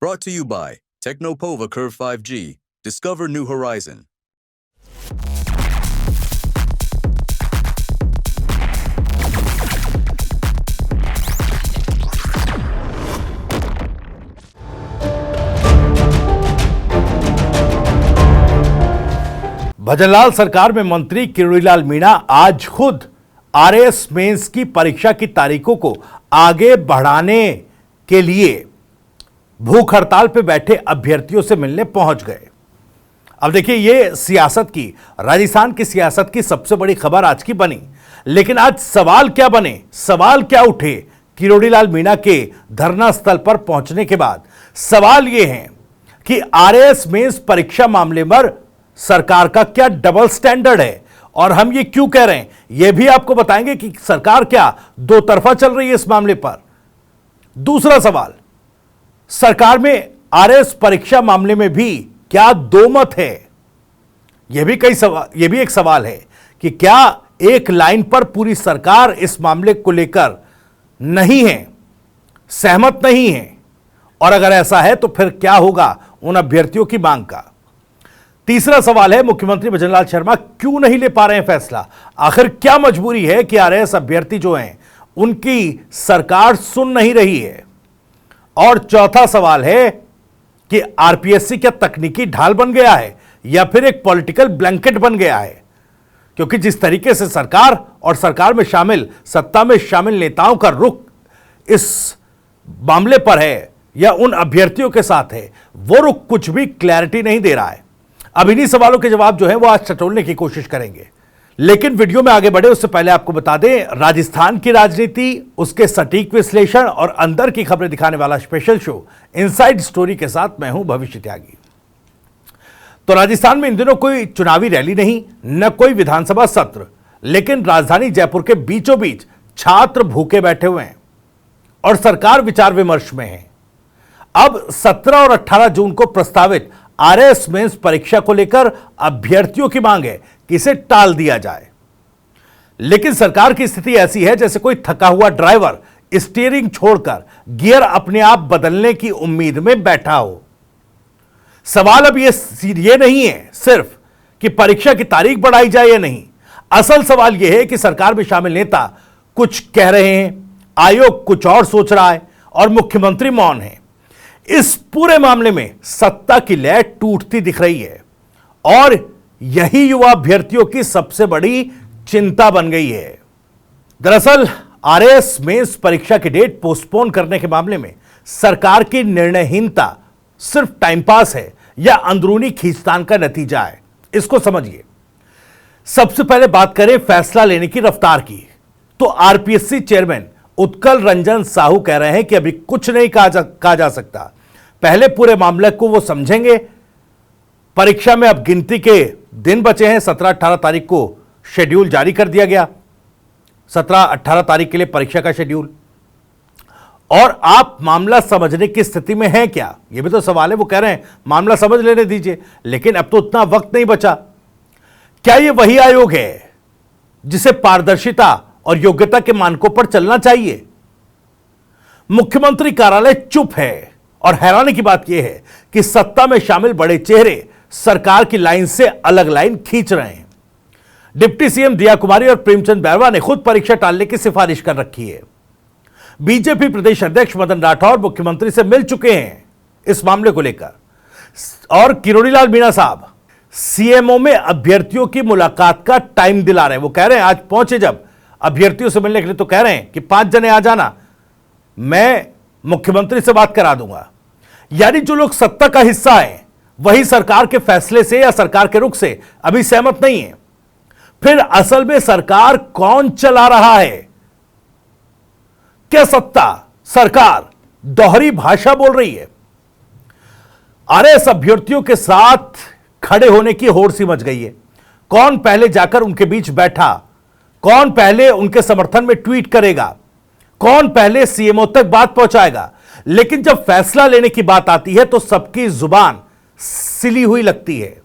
Brought to you by Technopova Curve 5G. Discover new horizon. Bhajanlal सरकार में मंत्री किरोड़ीलाल मीणा आज खुद आरएएस मेंस की परीक्षा की तारीखों को आगे बढ़ाने के लिए भूख हड़ताल पर बैठे अभ्यर्थियों से मिलने पहुंच गए। अब देखिए, ये सियासत की, राजस्थान की सियासत की सबसे बड़ी खबर आज की बनी, लेकिन आज सवाल क्या बने, सवाल क्या उठे किरोड़ीलाल मीणा के धरना स्थल पर पहुंचने के बाद? सवाल यह है कि आरएएस मेंस परीक्षा मामले पर सरकार का क्या डबल स्टैंडर्ड है, और हम ये क्यों कह रहे हैं यह भी आपको बताएंगे कि सरकार क्या दो तरफा चल रही है इस मामले पर। दूसरा सवाल, सरकार में आरएएस परीक्षा मामले में भी क्या दो मत है? यह भी एक सवाल है कि क्या एक लाइन पर पूरी सरकार इस मामले को लेकर नहीं है, सहमत नहीं है, और अगर ऐसा है तो फिर क्या होगा उन अभ्यर्थियों की मांग का? तीसरा सवाल है, मुख्यमंत्री भजनलाल शर्मा क्यों नहीं ले पा रहे हैं फैसला? आखिर क्या मजबूरी है कि आरएएस अभ्यर्थी जो हैं उनकी सरकार सुन नहीं रही है? और चौथा सवाल है कि आरपीएससी क्या तकनीकी ढाल बन गया है या फिर एक पॉलिटिकल ब्लैंकेट बन गया है? क्योंकि जिस तरीके से सरकार और सरकार में शामिल, सत्ता में शामिल नेताओं का रुख इस मामले पर है या उन अभ्यर्थियों के साथ है, वो रुख कुछ भी क्लैरिटी नहीं दे रहा है। अब इन्हीं सवालों के जवाब जो है वो आज टटोलने की कोशिश करेंगे, लेकिन वीडियो में आगे बढ़े उससे पहले आपको बता दें, राजस्थान की राजनीति, उसके सटीक विश्लेषण और अंदर की खबरें दिखाने वाला स्पेशल शो इनसाइड स्टोरी के साथ मैं हूं भविष्य त्यागी। तो राजस्थान में इन दिनों कोई चुनावी रैली नहीं, न कोई विधानसभा सत्र, लेकिन राजधानी जयपुर के बीचों बीच छात्र भूखे बैठे हुए हैं और सरकार विचार विमर्श में है। अब 17 और 18 जून को प्रस्तावित आरएएस मेंस परीक्षा को लेकर अभ्यर्थियों की मांग है कि इसे टाल दिया जाए, लेकिन सरकार की स्थिति ऐसी है जैसे कोई थका हुआ ड्राइवर स्टीयरिंग छोड़कर गियर अपने आप बदलने की उम्मीद में बैठा हो। सवाल अब ये नहीं है सिर्फ कि परीक्षा की तारीख बढ़ाई जाए या नहीं, असल सवाल यह है कि सरकार में शामिल नेता कुछ कह रहे हैं, आयोग कुछ और सोच रहा है और मुख्यमंत्री मौन है। इस पूरे मामले में सत्ता की लय टूटती दिख रही है और यही युवा अभ्यर्थियों की सबसे बड़ी चिंता बन गई है। दरअसल आरएएस मेंस परीक्षा की डेट पोस्टपोन करने के मामले में सरकार की निर्णयहीनता सिर्फ टाइम पास है या अंदरूनी खींचतान का नतीजा है, इसको समझिए। सबसे पहले बात करें फैसला लेने की रफ्तार की, तो आरपीएससी चेयरमैन उत्कल रंजन साहू कह रहे हैं कि अभी कुछ नहीं कहा जा सकता, पहले पूरे मामले को वो समझेंगे। परीक्षा में अब गिनती के दिन बचे हैं, 17-18 तारीख को शेड्यूल जारी कर दिया गया, 17-18 तारीख के लिए परीक्षा का शेड्यूल। और आप मामला समझने की स्थिति में हैं क्या, ये भी तो सवाल है। वो कह रहे हैं मामला समझ लेने दीजिए, लेकिन अब तो उतना वक्त नहीं बचा। क्या ये वही आयोग है जिसे पारदर्शिता और योग्यता के मानकों पर चलना चाहिए? मुख्यमंत्री कार्यालय चुप है और हैरानी की बात यह है कि सत्ता में शामिल बड़े चेहरे सरकार की लाइन से अलग लाइन खींच रहे हैं। डिप्टी सीएम दिया कुमारी और प्रेमचंद बैरवा ने खुद परीक्षा टालने की सिफारिश कर रखी है। बीजेपी प्रदेश अध्यक्ष मदन राठौर मुख्यमंत्री से मिल चुके हैं इस मामले को लेकर, और किरोड़ीलाल मीणा साहब सीएमओ में अभ्यर्थियों की मुलाकात का टाइम दिला रहे हैं। वो कह रहे हैं आज पहुंचे जब अभ्यर्थियों से मिलने के लिए, तो कह रहे हैं कि 5 जने आ जाना, मैं मुख्यमंत्री से बात करा दूंगा। यानी जो लोग सत्ता का हिस्सा हैं वही सरकार के फैसले से या सरकार के रुख से अभी सहमत नहीं है। फिर असल में सरकार कौन चला रहा है? क्या सत्ता, सरकार दोहरी भाषा बोल रही है? आरएएस अभ्यर्थियों के साथ खड़े होने की होड़ सी मच गई है। कौन पहले जाकर उनके बीच बैठा, कौन पहले उनके समर्थन में ट्वीट करेगा, कौन पहले सीएमओ तक बात पहुंचाएगा। लेकिन जब फैसला लेने की बात आती है तो सबकी जुबान सिली हुई लगती है।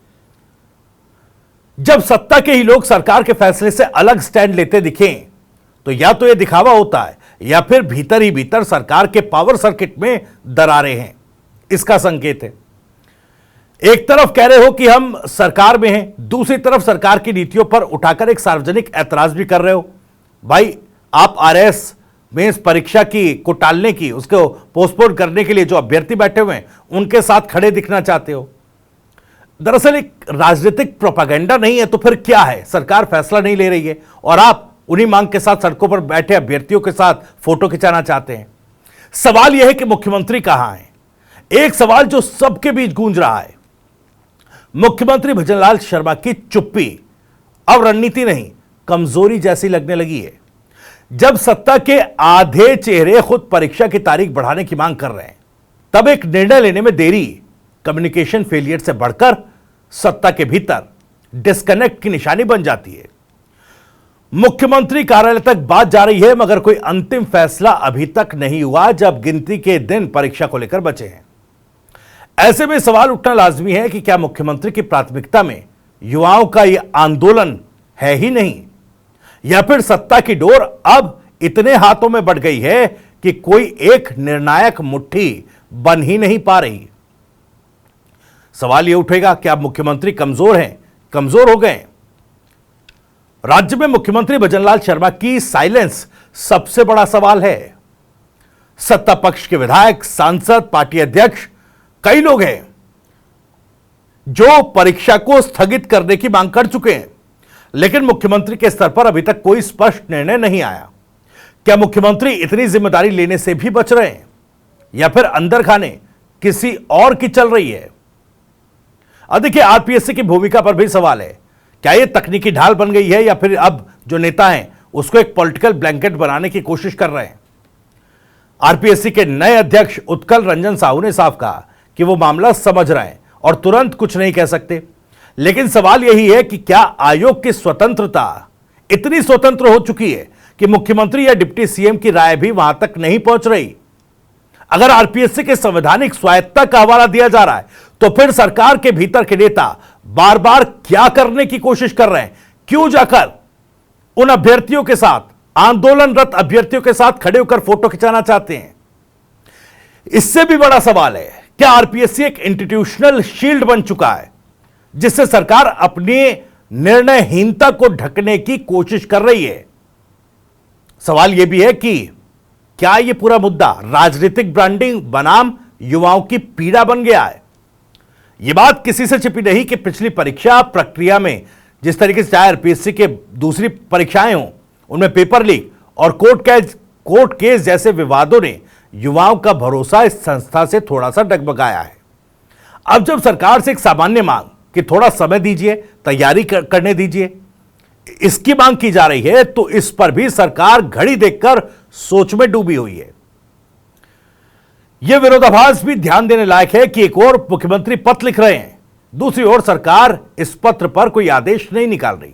जब सत्ता के ही लोग सरकार के फैसले से अलग स्टैंड लेते दिखें तो या तो यह दिखावा होता है या फिर भीतर ही भीतर सरकार के पावर सर्किट में दरारें हैं। इसका संकेत है। एक तरफ कह रहे हो कि हम सरकार में हैं, दूसरी तरफ सरकार की नीतियों पर उठाकर एक सार्वजनिक ऐतराज भी कर रहे हो। भाई, आप आरएस मेंस परीक्षा को टालने की, उसको पोस्टपोन करने के लिए जो अभ्यर्थी बैठे हुए हैं उनके साथ खड़े दिखना चाहते हो। दरअसल एक राजनीतिक प्रोपेगेंडा नहीं है तो फिर क्या है? सरकार फैसला नहीं ले रही है और आप उन्हीं मांग के साथ सड़कों पर बैठे अभ्यर्थियों के साथ फोटो खिंचाना चाहते हैं। सवाल यह है कि मुख्यमंत्री कहां है? एक सवाल जो सबके बीच गूंज रहा है, मुख्यमंत्री भजनलाल शर्मा की चुप्पी अब रणनीति नहीं, कमजोरी जैसी लगने लगी है। जब सत्ता के आधे चेहरे खुद परीक्षा की तारीख बढ़ाने की मांग कर रहे हैं, तब एक निर्णय लेने में देरी कम्युनिकेशन फेलियर से बढ़कर सत्ता के भीतर डिस्कनेक्ट की निशानी बन जाती है। मुख्यमंत्री कार्यालय तक बात जा रही है, मगर कोई अंतिम फैसला अभी तक नहीं हुआ, जब गिनती के दिन परीक्षा को लेकर बचे हैं। ऐसे में सवाल उठना लाजमी है कि क्या मुख्यमंत्री की प्राथमिकता में युवाओं का यह आंदोलन है ही नहीं, या फिर सत्ता की डोर अब इतने हाथों में बढ़ गई है कि कोई एक निर्णायक मुट्ठी बन ही नहीं पा रही। सवाल यह उठेगा कि अब मुख्यमंत्री कमजोर हैं, कमजोर हो गए। राज्य में मुख्यमंत्री भजनलाल शर्मा की साइलेंस सबसे बड़ा सवाल है। सत्ता पक्ष के विधायक, सांसद, पार्टी अध्यक्ष, कई लोग हैं जो परीक्षा को स्थगित करने की मांग कर चुके हैं, लेकिन मुख्यमंत्री के स्तर पर अभी तक कोई स्पष्ट निर्णय नहीं आया। क्या मुख्यमंत्री इतनी जिम्मेदारी लेने से भी बच रहे हैं, या फिर अंदर खाने किसी और की चल रही है? देखिए, आरपीएससी की भूमिका पर भी सवाल है। क्या यह तकनीकी ढाल बन गई है, या फिर अब जो नेता हैं उसको एक पॉलिटिकल ब्लैंकेट बनाने की कोशिश कर रहे हैं? आरपीएससी के नए अध्यक्ष उत्कल रंजन साहू ने साफ कहा कि वो मामला समझ रहे हैं और तुरंत कुछ नहीं कह सकते। लेकिन सवाल यही है कि क्या आयोग की स्वतंत्रता इतनी स्वतंत्र हो चुकी है कि मुख्यमंत्री या डिप्टी सीएम की राय भी वहां तक नहीं पहुंच रही? अगर आरपीएससी के संवैधानिक स्वायत्तता का हवाला दिया जा रहा है, तो फिर सरकार के भीतर के नेता बार बार क्या करने की कोशिश कर रहे हैं? क्यों जाकर उन अभ्यर्थियों के साथ, आंदोलनरत अभ्यर्थियों के साथ खड़े होकर फोटो खिंचाना चाहते हैं? इससे भी बड़ा सवाल है, क्या आरपीएससी एक इंस्टीट्यूशनल शील्ड बन चुका है, जिससे सरकार अपनी निर्णयहीनता को ढकने की कोशिश कर रही है? सवाल यह भी है कि क्या यह पूरा मुद्दा राजनीतिक ब्रांडिंग बनाम युवाओं की पीड़ा बन गया है? यह बात किसी से छिपी नहीं कि पिछली परीक्षा प्रक्रिया में जिस तरीके से चाहे आरपीएससी के दूसरी परीक्षाएं हों, उनमें पेपर लीक और कोर्ट केस जैसे विवादों ने युवाओं का भरोसा इस संस्था से थोड़ा सा डगमगाया है। अब जब सरकार से एक सामान्य मांग कि थोड़ा समय दीजिए, तैयारी करने दीजिए, इसकी मांग की जा रही है, तो इस पर भी सरकार घड़ी देखकर सोच में डूबी हुई है। यह विरोधाभास भी ध्यान देने लायक है कि एक ओर मुख्यमंत्री पत्र लिख रहे हैं, दूसरी ओर सरकार इस पत्र पर कोई आदेश नहीं निकाल रही।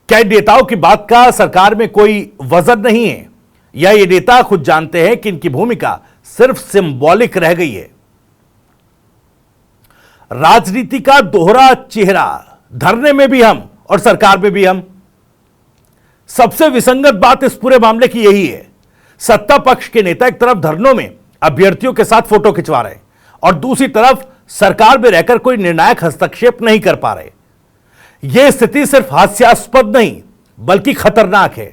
क्या इन नेताओं की बात का सरकार में कोई वजन नहीं है, या ये नेता खुद जानते हैं कि इनकी भूमिका सिर्फ सिंबॉलिक रह गई है? राजनीति का दोहरा चेहरा, धरने में भी हम और सरकार में भी हम। सबसे विसंगत बात इस पूरे मामले की यही है, सत्ता पक्ष के नेता एक तरफ धरनों में अभ्यर्थियों के साथ फोटो खिंचवा रहे हैं और दूसरी तरफ सरकार में रहकर कोई निर्णायक हस्तक्षेप नहीं कर पा रहे। यह स्थिति सिर्फ हास्यास्पद नहीं बल्कि खतरनाक है,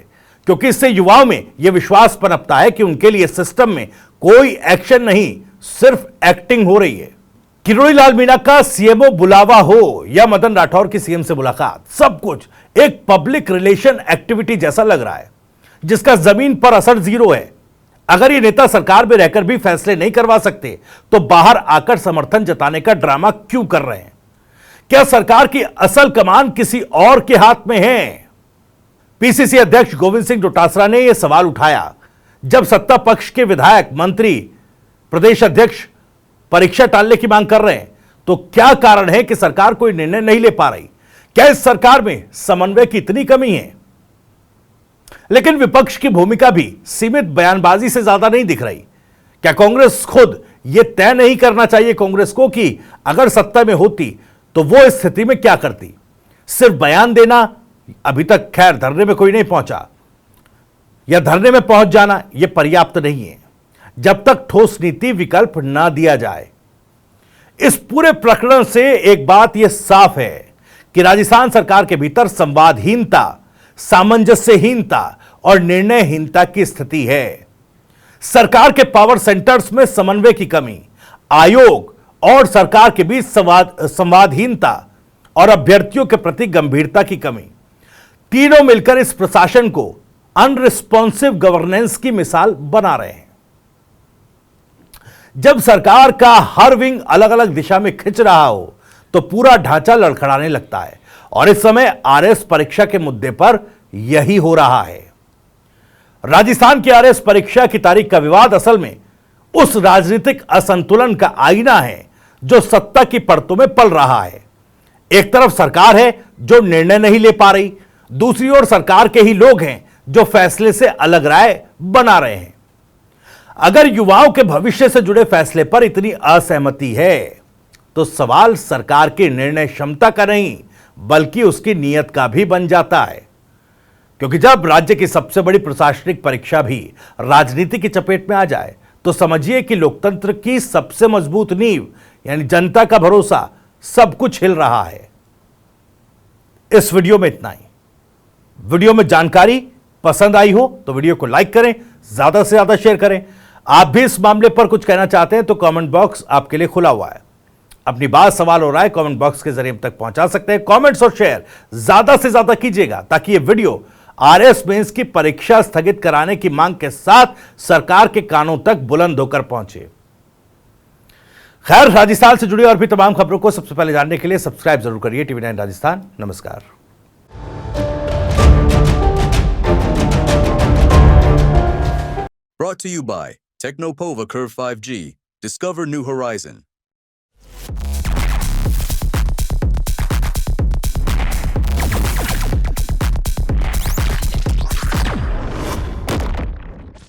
क्योंकि इससे युवाओं में यह विश्वास पनपता है कि उनके लिए सिस्टम में कोई एक्शन नहीं, सिर्फ एक्टिंग हो रही है। किरोड़ीलाल मीणा का सीएमओ बुलावा हो या मदन राठौर की सीएम से मुलाकात, सब कुछ एक पब्लिक रिलेशन एक्टिविटी जैसा लग रहा है, जिसका जमीन पर असर जीरो है। अगर ये नेता सरकार में रहकर भी फैसले नहीं करवा सकते, तो बाहर आकर समर्थन जताने का ड्रामा क्यों कर रहे हैं? क्या सरकार की असल कमान किसी और के हाथ में है? पीसीसी अध्यक्ष गोविंद सिंह डोटासरा ने यह सवाल उठाया जब सत्ता पक्ष के विधायक, मंत्री, प्रदेश अध्यक्ष परीक्षा टालने की मांग कर रहे हैं। तो क्या कारण है कि सरकार कोई निर्णय नहीं ले पा रही? क्या इस सरकार में समन्वय की इतनी कमी है? लेकिन विपक्ष की भूमिका भी सीमित बयानबाजी से ज्यादा नहीं दिख रही। क्या कांग्रेस खुद यह तय नहीं करना चाहिए कांग्रेस को कि अगर सत्ता में होती तो वो इस स्थिति में क्या करती? सिर्फ बयान देना, अभी तक खैर धरने में कोई नहीं पहुंचा, या धरने में पहुंच जाना यह पर्याप्त नहीं है। जब तक ठोस नीति विकल्प न दिया जाए। इस पूरे प्रकरण से एक बात यह साफ है कि राजस्थान सरकार के भीतर संवादहीनता, सामंजस्यहीनता और निर्णयहीनता की स्थिति है। सरकार के पावर सेंटर्स में समन्वय की कमी, आयोग और सरकार के बीच संवादहीनता और अभ्यर्थियों के प्रति गंभीरता की कमी, तीनों मिलकर इस प्रशासन को अनरिस्पॉन्सिव गवर्नेंस की मिसाल बना रहे हैं। जब सरकार का हर विंग अलग अलग दिशा में खिंच रहा हो तो पूरा ढांचा लड़खड़ाने लगता है और इस समय आरएस परीक्षा के मुद्दे पर यही हो रहा है। राजस्थान की आरएस परीक्षा की तारीख का विवाद असल में उस राजनीतिक असंतुलन का आईना है जो सत्ता की परतों में पल रहा है। एक तरफ सरकार है जो निर्णय नहीं ले पा रही, दूसरी ओर सरकार के ही लोग हैं जो फैसले से अलग राय बना रहे हैं। अगर युवाओं के भविष्य से जुड़े फैसले पर इतनी असहमति है तो सवाल सरकार की निर्णय क्षमता का नहीं बल्कि उसकी नीयत का भी बन जाता है, क्योंकि जब राज्य की सबसे बड़ी प्रशासनिक परीक्षा भी राजनीति की चपेट में आ जाए तो समझिए कि लोकतंत्र की सबसे मजबूत नींव यानी जनता का भरोसा सब कुछ हिल रहा है। इस वीडियो में इतना ही। वीडियो में जानकारी पसंद आई हो तो वीडियो को लाइक करें, ज्यादा से ज्यादा शेयर करें। आप भी इस मामले पर कुछ कहना चाहते हैं तो कमेंट बॉक्स आपके लिए खुला हुआ है। अपनी बात, सवाल और राय कमेंट बॉक्स के जरिए तक पहुंचा सकते हैं। कमेंट्स और शेयर ज्यादा से ज्यादा कीजिएगा ताकि यह वीडियो आरएस मेंस की परीक्षा स्थगित कराने की मांग के साथ सरकार के कानों तक बुलंद होकर पहुंचे। खैर, राजस्थान से जुड़ी और भी तमाम खबरों को सबसे पहले जानने के लिए सब्सक्राइब जरूर करिए टीवी 9 राजस्थान। नमस्कार। Brought to you by Technopova Curve 5G. Discover new horizon.